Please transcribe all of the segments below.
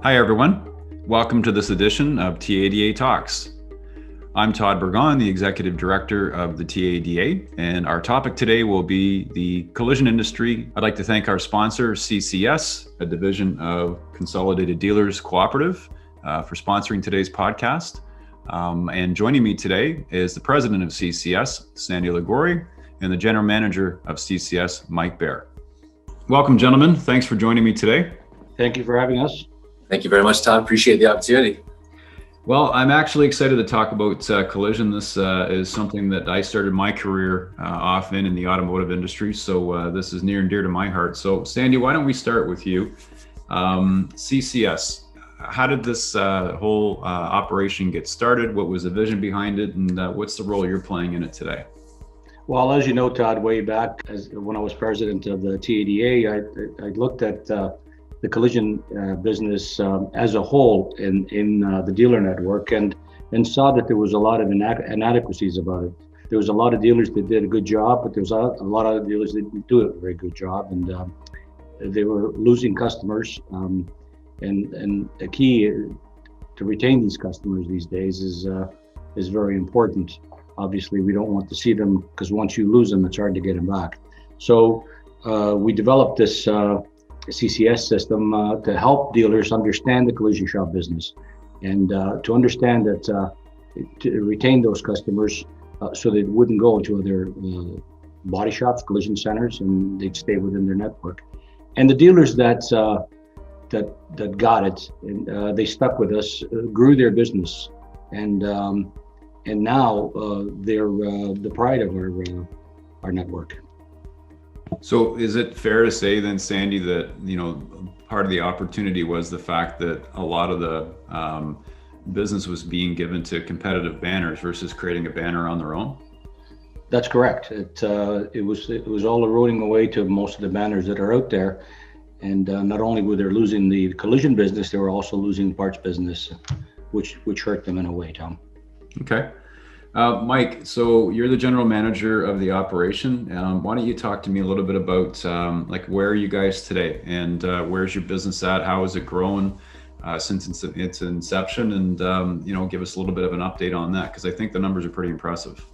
Hi, everyone. Welcome to this edition of TADA Talks. I'm Todd Burgon, the Executive Director of the TADA, and our topic today will be the collision industry. I'd like to thank our sponsor, CCS, a division of Consolidated Dealers Cooperative, for sponsoring today's podcast. And joining me today is the President of CCS, Sandy Ligouri, and the General Manager of CCS, Mike Beier. Welcome, gentlemen. Thanks for joining me today. Thank you for having us. Thank you very much, Todd. Appreciate the opportunity. Well, I'm actually excited to talk about collision. This is something that I started my career off in the automotive industry. So this is near and dear to my heart. So Sandy, why don't we start with you? CCS, how did this whole operation get started? What was the vision behind it? And what's the role you're playing in it today? Well, as you know, Todd, way back when I was president of the TADA, I looked at the collision business as a whole in the dealer network and saw that there was a lot of inadequacies about it. There was a lot of dealers that did a good job, but there was a lot of dealers that didn't do a very good job, and they were losing customers. And the key to retain these customers these days is very important. Obviously, we don't want to see them because once you lose them, it's hard to get them back. So we developed this CCS system to help dealers understand the collision shop business and to understand that to retain those customers so they wouldn't go into other body shops, collision centers, and they'd stay within their network. And the dealers that got it, and they stuck with us, grew their business, and now they're the pride of our network. So is it fair to say then, Sandy, that, part of the opportunity was the fact that a lot of the business was being given to competitive banners versus creating a banner on their own? That's correct. It was all eroding away to most of the banners that are out there. And not only were they losing the collision business, they were also losing the parts business, which hurt them in a way, Tom. Okay. Mike, so you're the general manager of the operation. Why don't you talk to me a little bit about where are you guys today, and where's your business at? How has it grown since its inception? And give us a little bit of an update on that, because I think the numbers are pretty impressive.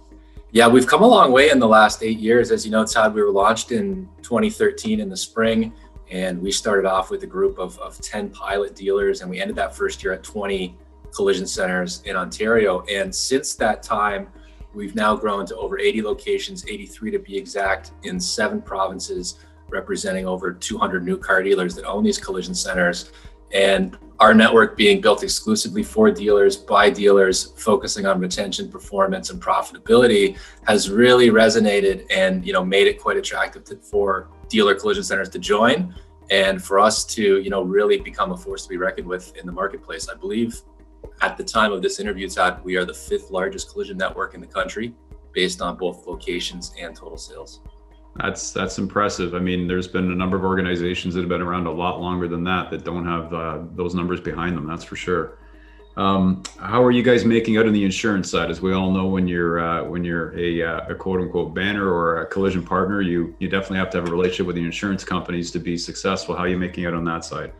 Yeah, we've come a long way in the last 8 years. As you know, Todd, we were launched in 2013 in the spring, and we started off with a group of 10 pilot dealers, and we ended that first year at 20 collision centers in Ontario. And since that time, we've now grown to over 80 locations, 83 to be exact, in 7 provinces, representing over 200 new car dealers that own these collision centers. And our network being built exclusively for dealers, by dealers, focusing on retention, performance, and profitability has really resonated and made it quite attractive for dealer collision centers to join, and for us to really become a force to be reckoned with in the marketplace. I believe at the time of this interview, Todd, we are the 5th largest collision network in the country, based on both locations and total sales. That's impressive. I mean, there's been a number of organizations that have been around a lot longer than that don't have those numbers behind them. That's for sure. How are you guys making out on the insurance side? As we all know, when you're a quote unquote banner or a collision partner, you definitely have to have a relationship with the insurance companies to be successful. How are you making out on that side?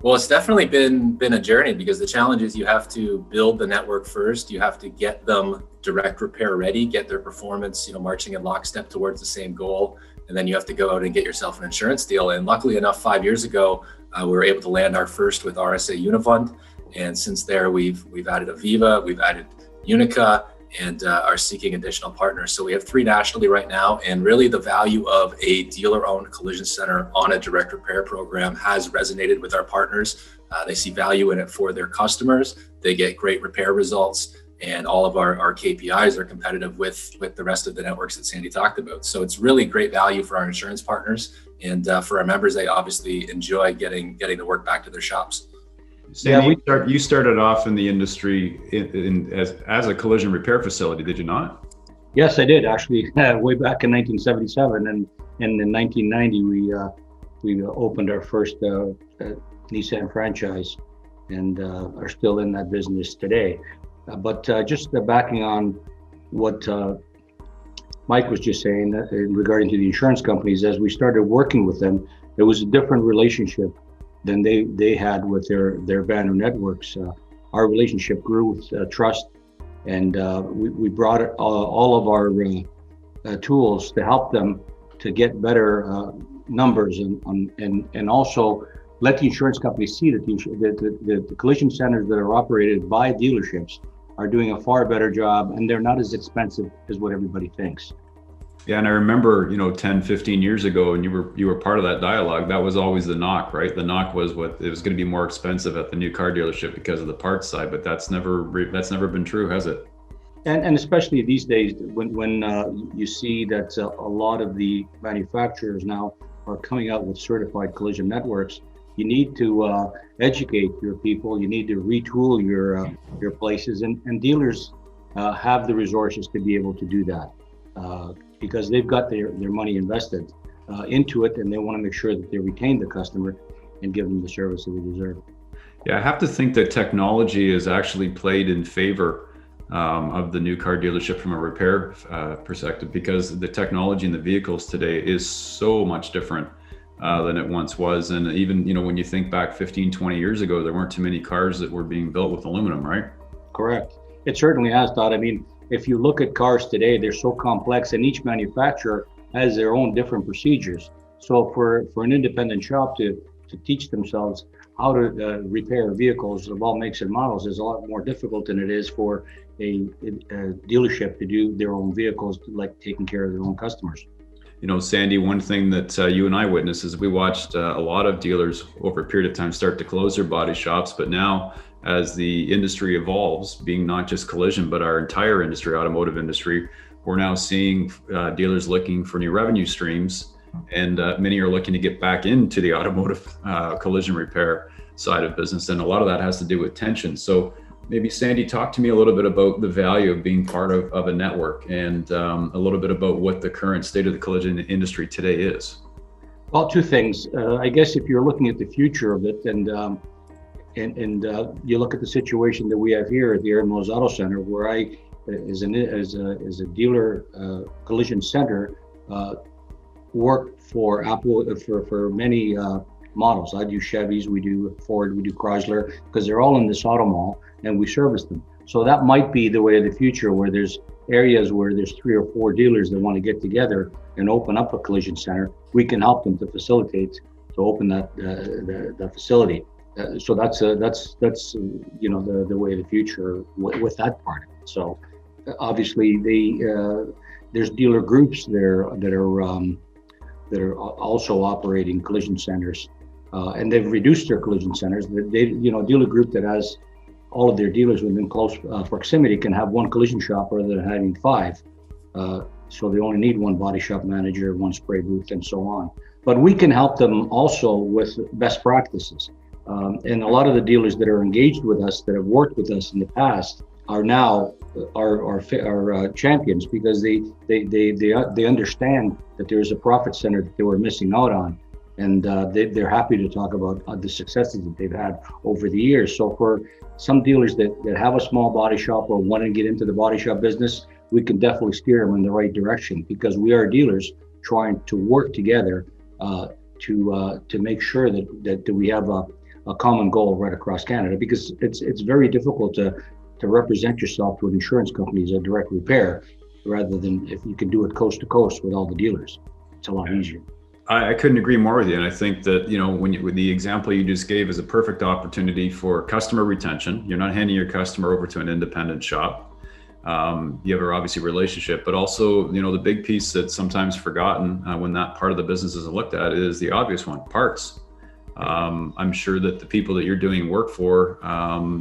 Well, it's definitely been a journey, because the challenge is you have to build the network first. You have to get them direct repair ready, get their performance, marching in lockstep towards the same goal. And then you have to go out and get yourself an insurance deal. And luckily enough, 5 years ago, we were able to land our first with RSA Unifund. And since there, we've added Aviva, we've added Unica, and are seeking additional partners. So we have 3 nationally right now, and really the value of a dealer-owned collision center on a direct repair program has resonated with our partners. They see value in it for their customers. They get great repair results, and all of our KPIs are competitive with the rest of the networks that Sandy talked about. So it's really great value for our insurance partners, and for our members, they obviously enjoy getting the work back to their shops. Sandy, you started off in the industry as a collision repair facility, did you not? Yes, I did, actually. Way back in 1977, and in 1990 we opened our first Nissan franchise, and are still in that business today. But just backing on what Mike was just saying regarding to the insurance companies, as we started working with them, it was a different relationship than they had with their Banner networks. Our relationship grew with trust, and we brought all of our tools to help them to get better numbers and also let the insurance companies see that the collision centers that are operated by dealerships are doing a far better job, and they're not as expensive as what everybody thinks. Yeah, and I remember, 10, 15 years ago, and you were part of that dialogue, that was always the knock, right? The knock was it was going to be more expensive at the new car dealership because of the parts side, but that's never been true, has it? And especially these days, when you see that a lot of the manufacturers now are coming out with certified collision networks, you need to educate your people. You need to retool your places, and dealers have the resources to be able to do that because they've got their money invested into it, and they want to make sure that they retain the customer and give them the service that they deserve. Yeah, I have to think that technology has actually played in favor of the new car dealership from a repair perspective, because the technology in the vehicles today is so much different than it once was. And even, when you think back 15, 20 years ago, there weren't too many cars that were being built with aluminum, right? Correct. It certainly has, Todd. I mean, if you look at cars today, they're so complex, and each manufacturer has their own different procedures. So for an independent shop to teach themselves how to repair vehicles of all makes and models is a lot more difficult than it is for a dealership to do their own vehicles, like taking care of their own customers. Sandy, one thing that you and I witnessed is we watched a lot of dealers over a period of time start to close their body shops. But now, as the industry evolves, being not just collision, but our entire industry, automotive industry, we're now seeing dealers looking for new revenue streams. And many are looking to get back into the automotive collision repair side of business. And a lot of that has to do with tension. So maybe Sandy, talk to me a little bit about the value of being part of a network, and a little bit about what the current state of the collision industry today is. Well, two things. I guess if you're looking at the future of it, and you look at the situation that we have here at the Aaron Mills Auto Center, where I, as a dealer collision center, work for Apple for many models. I do Chevys, we do Ford, we do Chrysler, because they're all in this auto mall, and we service them. So that might be the way of the future, where there's areas where there's 3 or 4 dealers that want to get together and open up a collision center. We can help them to facilitate to open that the facility. So that's the way of the future with that part of it. So obviously there's dealer groups there that are also operating collision centers, and they've reduced their collision centers. Dealer group that has all of their dealers within close proximity can have one collision shop rather than having 5. So they only need one body shop manager, one spray booth, and so on. But we can help them also with best practices. And a lot of the dealers that are engaged with us, that have worked with us in the past, are now our champions, because they understand that there's a profit center that they were missing out on, and they're happy to talk about the successes that they've had over the years. So for some dealers that have a small body shop or want to get into the body shop business, we can definitely steer them in the right direction, because we are dealers trying to work together to make sure that we have a common goal right across Canada, because it's very difficult to represent yourself to an insurance company as a direct repair, rather than if you can do it coast to coast with all the dealers. It's a lot easier. I couldn't agree more with you. And I think that, with the example you just gave is a perfect opportunity for customer retention. You're not handing your customer over to an independent shop. You have obviously relationship, but also, the big piece that's sometimes forgotten when that part of the business is looked at is the obvious one, parts. I'm sure that the people that you're doing work for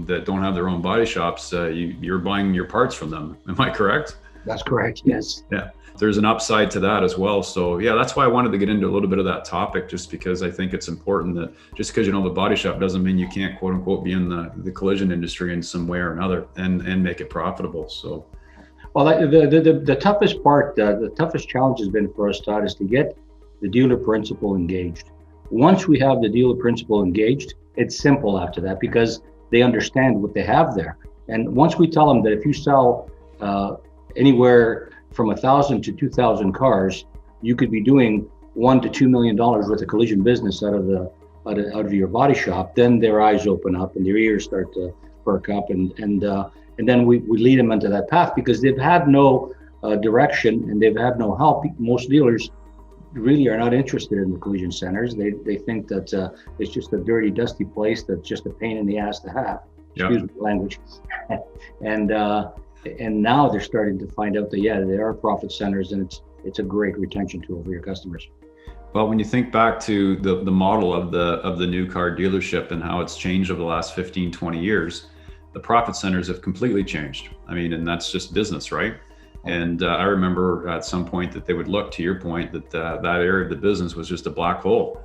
that don't have their own body shops, you're buying your parts from them. Am I correct? That's correct, yes. Yeah, there's an upside to that as well. So yeah, that's why I wanted to get into a little bit of that topic, just because I think it's important that just because you know the body shop doesn't mean you can't quote unquote be in the collision industry in some way or another and make it profitable. So, well, the toughest part, the toughest challenge has been for us, Todd, is to get the dealer principal engaged. Once we have the dealer principal engaged, it's simple after that, because they understand what they have there. And once we tell them that if you sell anywhere from 1,000 to 2,000 cars, you could be doing $1 to $2 million worth of collision business out of out of your body shop, then their eyes open up and their ears start to perk up, and then we lead them into that path because they've had no direction and they've had no help. Most dealers really are not interested in the collision centers. They think that it's just a dirty, dusty place that's just a pain in the ass to have. Excuse me, language. And now they're starting to find out that they are profit centers, and it's a great retention tool for your customers. Well, when you think back to the model of the new car dealership and how it's changed over the last 15, 20 years, the profit centers have completely changed. I mean, and that's just business, right? And I remember at some point that they would look, to your point, that that area of the business was just a black hole,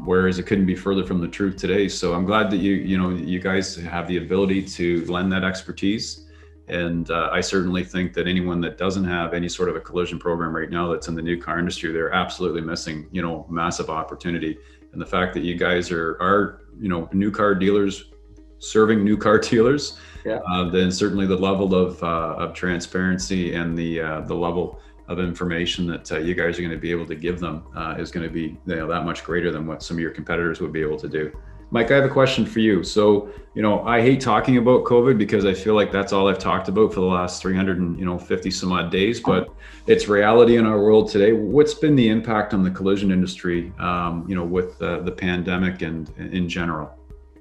whereas it couldn't be further from the truth today. So I'm glad that you guys have the ability to lend that expertise. And I certainly think that anyone that doesn't have any sort of a collision program right now that's in the new car industry, they're absolutely missing, massive opportunity. And the fact that you guys are new car dealers serving new car dealers, then certainly the level of transparency and the level of information that you guys are going to be able to give them is going to be that much greater than what some of your competitors would be able to do. Mike, I have a question for you. So, I hate talking about COVID because I feel like that's all I've talked about for the last 350 some odd days, but it's reality in our world today. What's been the impact on the collision industry, with the pandemic and in general?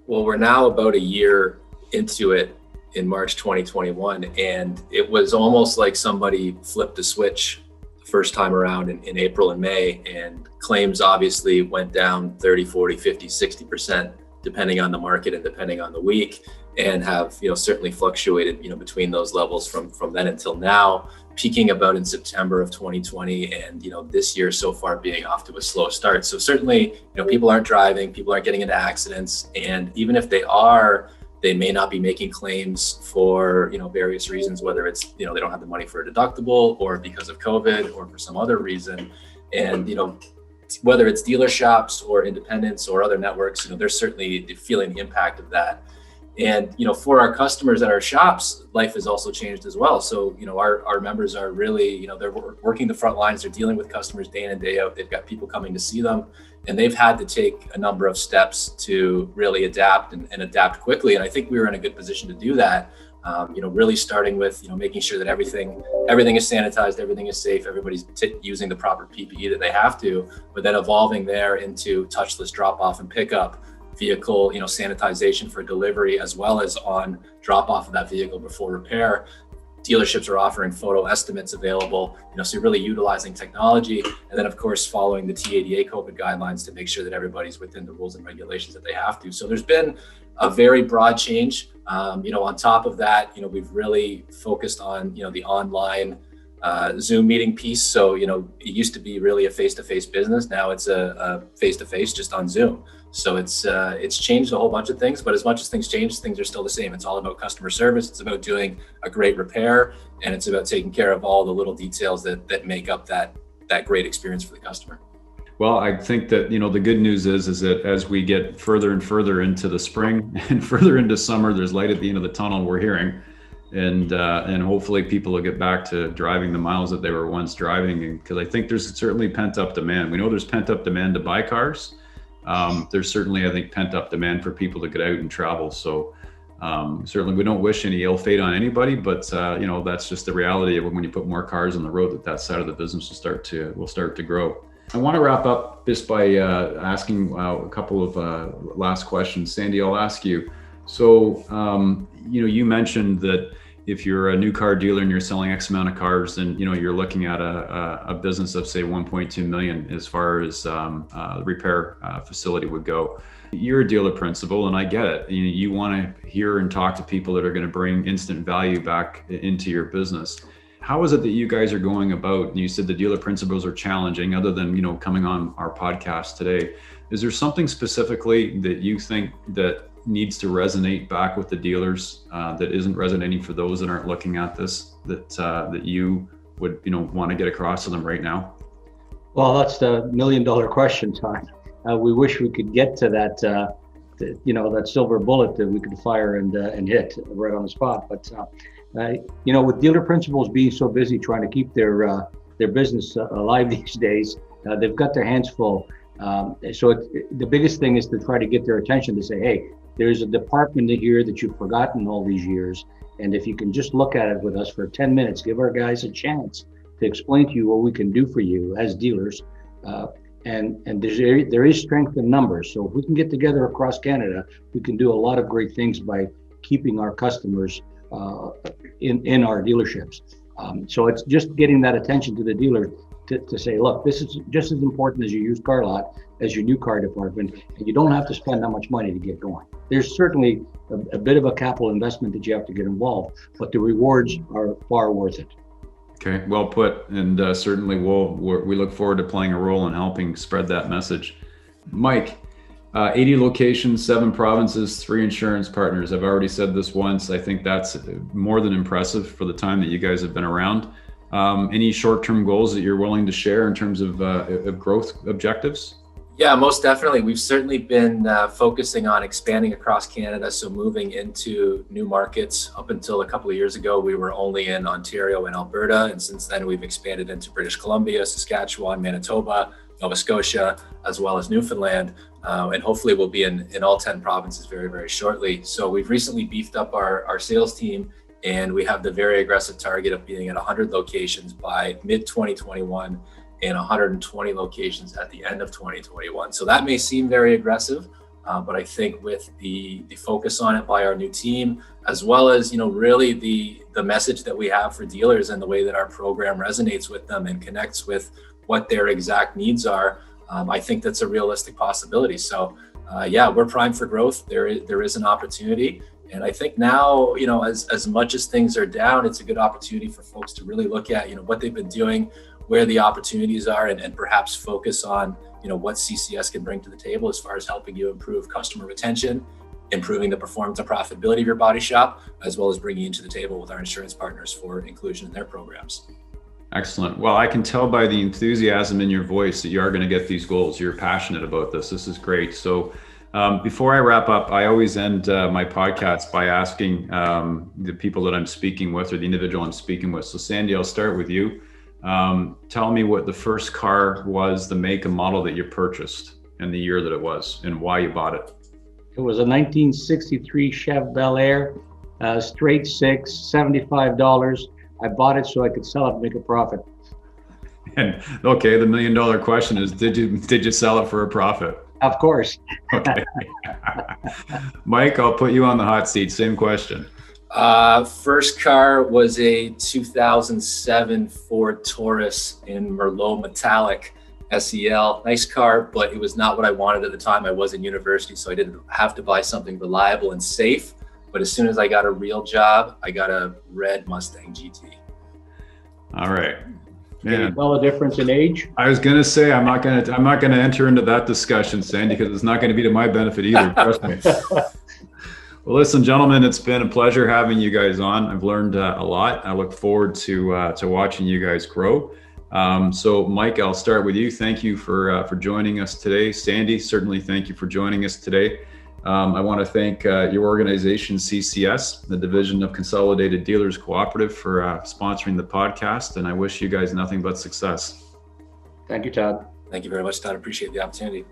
Well, we're now about a year into it in March 2021, and it was almost like somebody flipped a switch the first time around in April and May, and claims obviously went down 30, 40, 50, 60%, depending on the market and depending on the week, and have certainly fluctuated between those levels from then until now, peaking about in September of 2020, and this year so far being off to a slow start. So certainly people aren't driving, people aren't getting into accidents, and even if they are, they may not be making claims for various reasons, whether it's they don't have the money for a deductible, or because of COVID, or for some other reason. And whether it's dealer shops or independents or other networks, they're certainly feeling the impact of that. And for our customers at our shops, life has also changed as well. So our members are really they're working the front lines. They're dealing with customers day in and day out. They've got people coming to see them, and they've had to take a number of steps to really adapt and adapt quickly. And I think we were in a good position to do that. Really starting with making sure that everything is sanitized, everything is safe, everybody's using the proper PPE that they have to, but then evolving there into touchless drop off and pickup, vehicle sanitization for delivery, as well as on drop off of that vehicle before repair. Dealerships are offering photo estimates available, so you're really utilizing technology, and then of course following the TADA COVID guidelines to make sure that everybody's within the rules and regulations that they have to. So there's been a very broad change. On top of that, we've really focused on the online Zoom meeting piece. So it used to be really a face-to-face business. Now it's a face-to-face just on Zoom. So it's changed a whole bunch of things, but as much as things change, things are still the same. It's all about customer service. It's about doing a great repair, and it's about taking care of all the little details that make up that great experience for the customer. Well, I think that, the good news is that as we get further and further into the spring and further into summer, there's light at the end of the tunnel, we're hearing. And hopefully people will get back to driving the miles that they were once driving, because I think there's certainly pent up demand. We know there's pent up demand to buy cars. There's certainly, I think, pent up demand for people to get out and travel. So certainly we don't wish any ill fate on anybody, but that's just the reality of when you put more cars on the road, that side of the business will start to grow. I want to wrap up just by asking a couple of last questions. Sandy, I'll ask you. So, you mentioned that if you're a new car dealer and you're selling X amount of cars, then, you're looking at a business of say 1.2 million as far as the repair facility would go. You're a dealer principal, and I get it. You want to hear and talk to people that are going to bring instant value back into your business. How is it that you guys are going about? You said the dealer principals are challenging, other than, coming on our podcast today. Is there something specifically that you think that needs to resonate back with the dealers that isn't resonating for those that aren't looking at this, that you would, want to get across to them right now? Well, that's the $1 million question, Todd. We wish we could get to that, that silver bullet that we could fire and hit right on the spot. But with dealer principals being so busy trying to keep their business alive these days, they've got their hands full The biggest thing is to try to get their attention to say, hey, there's a department here that you've forgotten all these years. And if you can just look at it with us for 10 minutes, give our guys a chance to explain to you what we can do for you as dealers. And there is strength in numbers. So if we can get together across Canada, we can do a lot of great things by keeping our customers in our dealerships. So it's just getting that attention to the dealer to say, look, this is just as important as your used car lot, as your new car department, and you don't have to spend that much money to get going. There's certainly a bit of a capital investment that you have to get involved, but the rewards are far worth it. Okay, well put, and certainly we look forward to playing a role in helping spread that message. Mike, 80 locations, 7 provinces, 3 insurance partners. I've already said this once. I think that's more than impressive for the time that you guys have been around. Any short-term goals that you're willing to share in terms of growth objectives? Yeah, most definitely. We've certainly been focusing on expanding across Canada, so moving into new markets. Up until a couple of years ago, we were only in Ontario and Alberta, and since then we've expanded into British Columbia, Saskatchewan, Manitoba, Nova Scotia, as well as Newfoundland, and hopefully we'll be in all 10 provinces very, very shortly. So we've recently beefed up our sales team, and we have the very aggressive target of being at 100 locations by mid-2021 and 120 locations at the end of 2021. So that may seem very aggressive, but I think with the focus on it by our new team, as well as really the message that we have for dealers and the way that our program resonates with them and connects with what their exact needs are, I think that's a realistic possibility. So yeah, we're primed for growth. There is an opportunity. And I think now, as much as things are down, it's a good opportunity for folks to really look at, what they've been doing, where the opportunities are, and perhaps focus on, what CCS can bring to the table as far as helping you improve customer retention, improving the performance and profitability of your body shop, as well as bringing you to the table with our insurance partners for inclusion in their programs. Excellent. Well, I can tell by the enthusiasm in your voice that you are going to get these goals. You're passionate about this. This is great. So before I wrap up, I always end my podcast by asking the people that I'm speaking with, or the individual I'm speaking with. So Sandy, I'll start with you. Tell me what the first car was, the make and model that you purchased, and the year that it was, and why you bought it. It was a 1963 Chevy Beier, straight 6, $75. I bought it so I could sell it and make a profit. And okay, the $1 million question is, did you sell it for a profit? Of course. Okay. Mike, I'll put you on the hot seat. Same question. First car was a 2007 Ford Taurus in Merlot Metallic SEL. Nice car, but it was not what I wanted at the time. I was in university, so I didn't have to buy something reliable and safe. But as soon as I got a real job, I got a red Mustang GT. All right. Can you tell the difference in age? I was going to say, I'm not going to enter into that discussion, Sandy, because it's not going to be to my benefit either. Trust me. Well, listen, gentlemen, it's been a pleasure having you guys on. I've learned a lot. I look forward to watching you guys grow. So Mike, I'll start with you. Thank you for joining us today. Sandy, certainly thank you for joining us today. I want to thank your organization, CCS, the Division of Consolidated Dealers Cooperative, for sponsoring the podcast. And I wish you guys nothing but success. Thank you, Todd. Thank you very much, Todd. Appreciate the opportunity.